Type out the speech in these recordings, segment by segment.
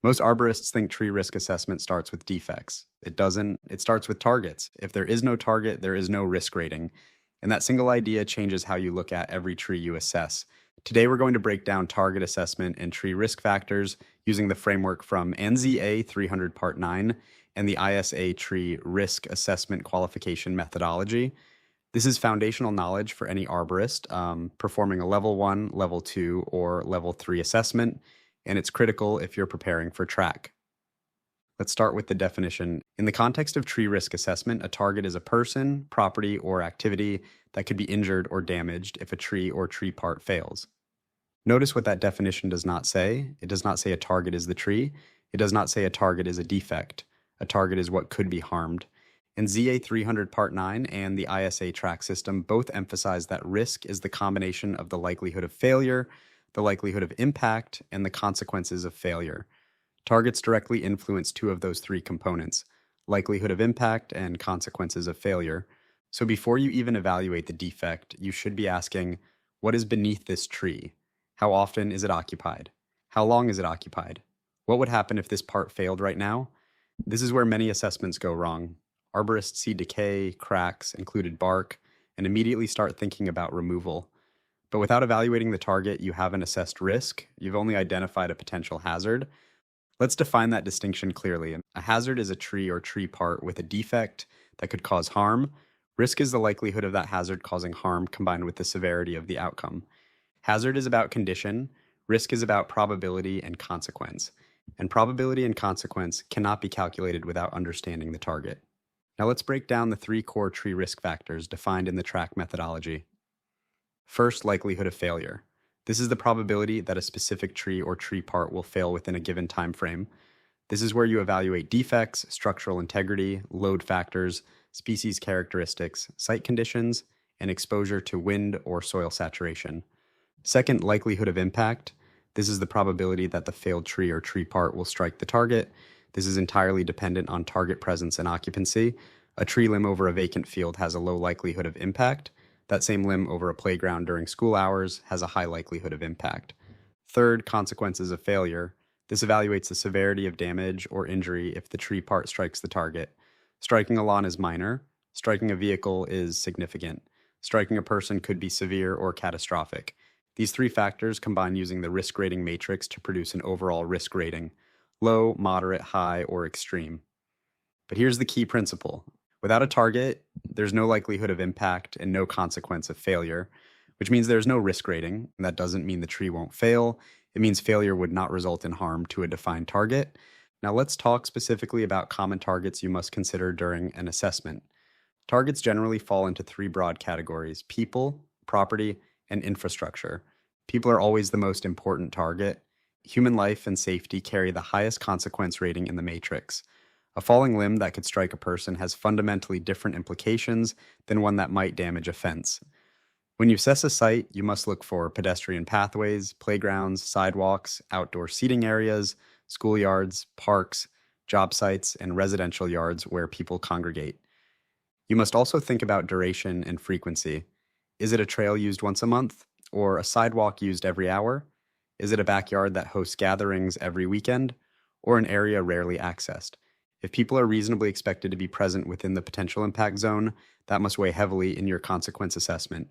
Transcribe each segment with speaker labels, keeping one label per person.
Speaker 1: Most arborists think tree risk assessment starts with defects. It doesn't. It starts with targets. If there is no target, there is no risk rating. And that single idea changes how you look at every tree you assess. Today, we're going to break down target assessment and tree risk factors using the framework from ANSI A 300 Part 9 and the ISA Tree Risk Assessment Qualification Methodology. This is foundational knowledge for any arborist performing a Level 1, Level 2, or Level 3 assessment, and it's critical if you're preparing for TRAQ. Let's start with the definition. In the context of tree risk assessment, a target is a person, property, or activity that could be injured or damaged if a tree or tree part fails. Notice what that definition does not say. It does not say a target is the tree. It does not say a target is a defect. A target is what could be harmed. And ZA 300 Part 9 and the ISA TRAQ system both emphasize that risk is the combination of the likelihood of failure, the likelihood of impact, and the consequences of failure. Targets directly influence two of those three components, likelihood of impact and consequences of failure. So before you even evaluate the defect, you should be asking, what is beneath this tree? How often is it occupied? How long is it occupied? What would happen if this part failed right now? This is where many assessments go wrong. Arborists see decay, cracks, included bark, and immediately start thinking about removal. But without evaluating the target, you haven't assessed risk. You've only identified a potential hazard. Let's define that distinction clearly. A hazard is a tree or tree part with a defect that could cause harm. Risk is the likelihood of that hazard causing harm combined with the severity of the outcome. Hazard is about condition. Risk is about probability and consequence. And probability and consequence cannot be calculated without understanding the target. Now let's break down the three core tree risk factors defined in the TRAQ methodology. First, likelihood of failure. This is the probability that a specific tree or tree part will fail within a given time frame. This is where you evaluate defects, structural integrity, load factors, species characteristics, site conditions, and exposure to wind or soil saturation. Second, likelihood of impact. This is the probability that the failed tree or tree part will strike the target. This is entirely dependent on target presence and occupancy. A tree limb over a vacant field has a low likelihood of impact. That same limb over a playground during school hours has a high likelihood of impact. Third, consequences of failure. This evaluates the severity of damage or injury if the tree part strikes the target. Striking a lawn is minor. Striking a vehicle is significant. Striking a person could be severe or catastrophic. These three factors combine using the risk rating matrix to produce an overall risk rating: low, moderate, high, or extreme. But here's the key principle. Without a target, there's no likelihood of impact and no consequence of failure, which means there's no risk rating. And that doesn't mean the tree won't fail. It means failure would not result in harm to a defined target. Now let's talk specifically about common targets you must consider during an assessment. Targets generally fall into three broad categories: people, property, and infrastructure. People are always the most important target. Human life and safety carry the highest consequence rating in the matrix. A falling limb that could strike a person has fundamentally different implications than one that might damage a fence. When you assess a site, you must look for pedestrian pathways, playgrounds, sidewalks, outdoor seating areas, schoolyards, parks, job sites, and residential yards where people congregate. You must also think about duration and frequency. Is it a trail used once a month, or a sidewalk used every hour? Is it a backyard that hosts gatherings every weekend, or an area rarely accessed? If people are reasonably expected to be present within the potential impact zone, that must weigh heavily in your consequence assessment.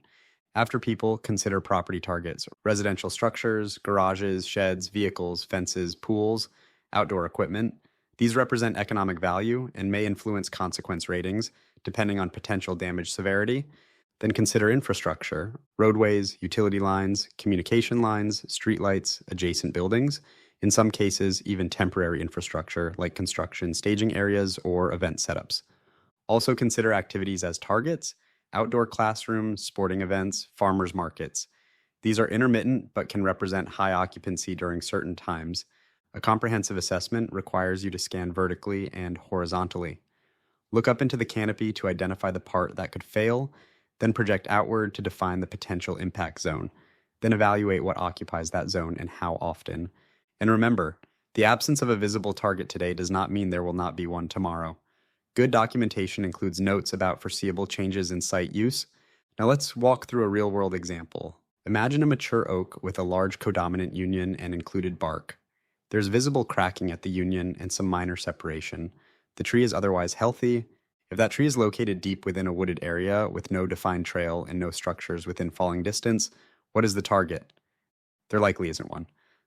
Speaker 1: After people, consider property targets: residential structures, garages, sheds, vehicles, fences, pools, outdoor equipment. These represent economic value and may influence consequence ratings, depending on potential damage severity. Then consider infrastructure: roadways, utility lines, communication lines, streetlights, adjacent buildings. In some cases, even temporary infrastructure like construction staging areas or event setups. Also consider activities as targets: outdoor classrooms, sporting events, farmers markets. These are intermittent but can represent high occupancy during certain times. A comprehensive assessment requires you to scan vertically and horizontally. Look up into the canopy to identify the part that could fail, then project outward to define the potential impact zone. Then evaluate what occupies that zone and how often. And remember, the absence of a visible target today does not mean there will not be one tomorrow. Good documentation includes notes about foreseeable changes in site use. Now let's walk through a real-world example. Imagine a mature oak with a large codominant union and included bark. There's visible cracking at the union and some minor separation. The tree is otherwise healthy. If that tree is located deep within a wooded area with no defined trail and no structures within falling distance, what is the target? There likely isn't one.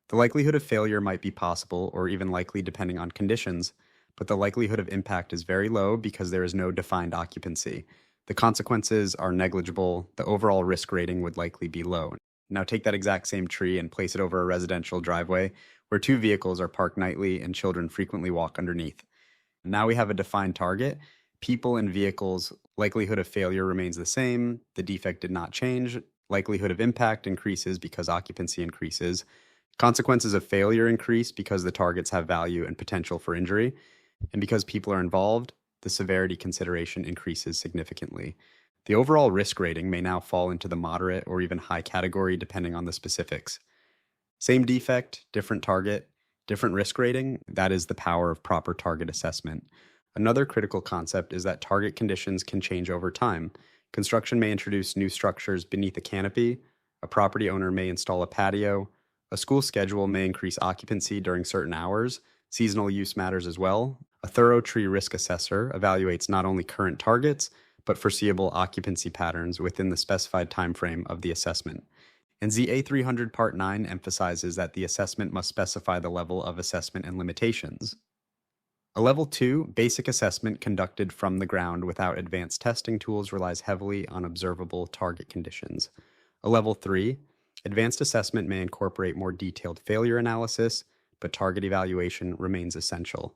Speaker 1: The likelihood of failure might be possible or even likely depending on conditions, but the likelihood of impact is very low because there is no defined occupancy. The consequences are negligible. The overall risk rating would likely be low. Now take that exact same tree and place it over a residential driveway where two vehicles are parked nightly and children frequently walk underneath. Now we have a defined target. People and vehicles, likelihood of failure remains the same. The defect did not change. Likelihood of impact increases because occupancy increases. Consequences of failure increase because the targets have value and potential for injury. And because people are involved, the severity consideration increases significantly. The overall risk rating may now fall into the moderate or even high category depending on the specifics. Same defect, different target, different risk rating. That is the power of proper target assessment. Another critical concept is that target conditions can change over time. Construction may introduce new structures beneath a canopy. A property owner may install a patio. A school schedule may increase occupancy during certain hours. Seasonal use matters as well. A thorough tree risk assessor evaluates not only current targets, but foreseeable occupancy patterns within the specified time frame of the assessment. And ZA 300 Part 9 emphasizes that the assessment must specify the level of assessment and limitations. A Level 2 basic assessment conducted from the ground without advanced testing tools relies heavily on observable target conditions. A Level 3 advanced assessment may incorporate more detailed failure analysis, but target evaluation remains essential.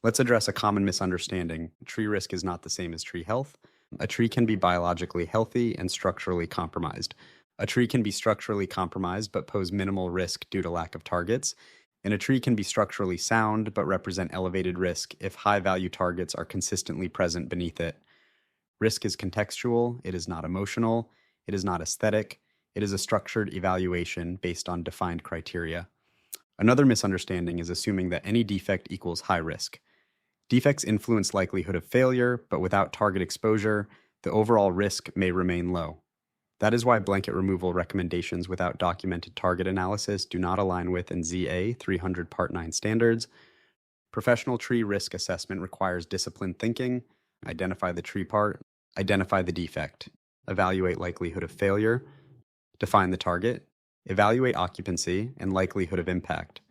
Speaker 1: Let's address a common misunderstanding. Tree risk is not the same as tree health. A tree can be biologically healthy and structurally compromised. A tree can be structurally compromised but pose minimal risk due to lack of targets. And a tree can be structurally sound but represent elevated risk if high-value targets are consistently present beneath it. Risk is contextual, it is not emotional, it is not aesthetic, it is a structured evaluation based on defined criteria. Another misunderstanding is assuming that any defect equals high risk. Defects influence likelihood of failure, but without target exposure, the overall risk may remain low. That is why blanket removal recommendations without documented target analysis do not align with ZA 300 Part 9 standards. Professional tree risk assessment requires disciplined thinking, identify the tree part, identify the defect, evaluate likelihood of failure, define the target, evaluate occupancy and likelihood of impact,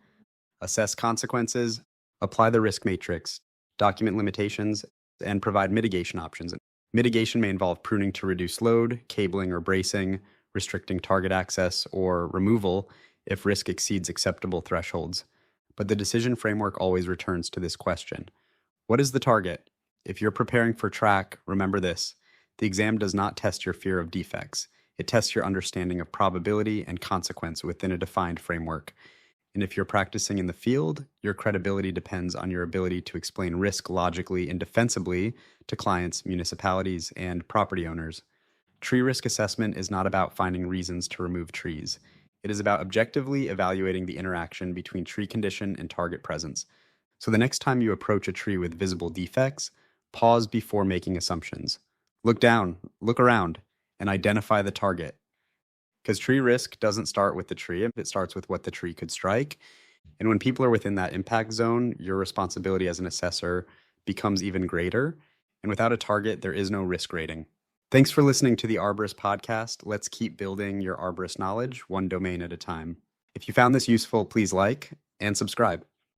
Speaker 1: assess consequences, apply the risk matrix, document limitations, and provide mitigation options. Mitigation may involve pruning to reduce load, cabling or bracing, restricting target access, or removal if risk exceeds acceptable thresholds. But the decision framework always returns to this question. What is the target? If you're preparing for TRAQ, remember this. The exam does not test your fear of defects. It tests your understanding of probability and consequence within a defined framework. And if you're practicing in the field, your credibility depends on your ability to explain risk logically and defensibly to clients, municipalities, and property owners. Tree risk assessment is not about finding reasons to remove trees. It is about objectively evaluating the interaction between tree condition and target presence. So the next time you approach a tree with visible defects, pause before making assumptions. Look down, look around, and identify the target. Because tree risk doesn't start with the tree, it starts with what the tree could strike. And when people are within that impact zone, your responsibility as an assessor becomes even greater. And without a target, there is no risk rating. Thanks for listening to the Arborist-podcast. Let's keep building your arborist knowledge one domain at a time. If you found this useful, please like and subscribe.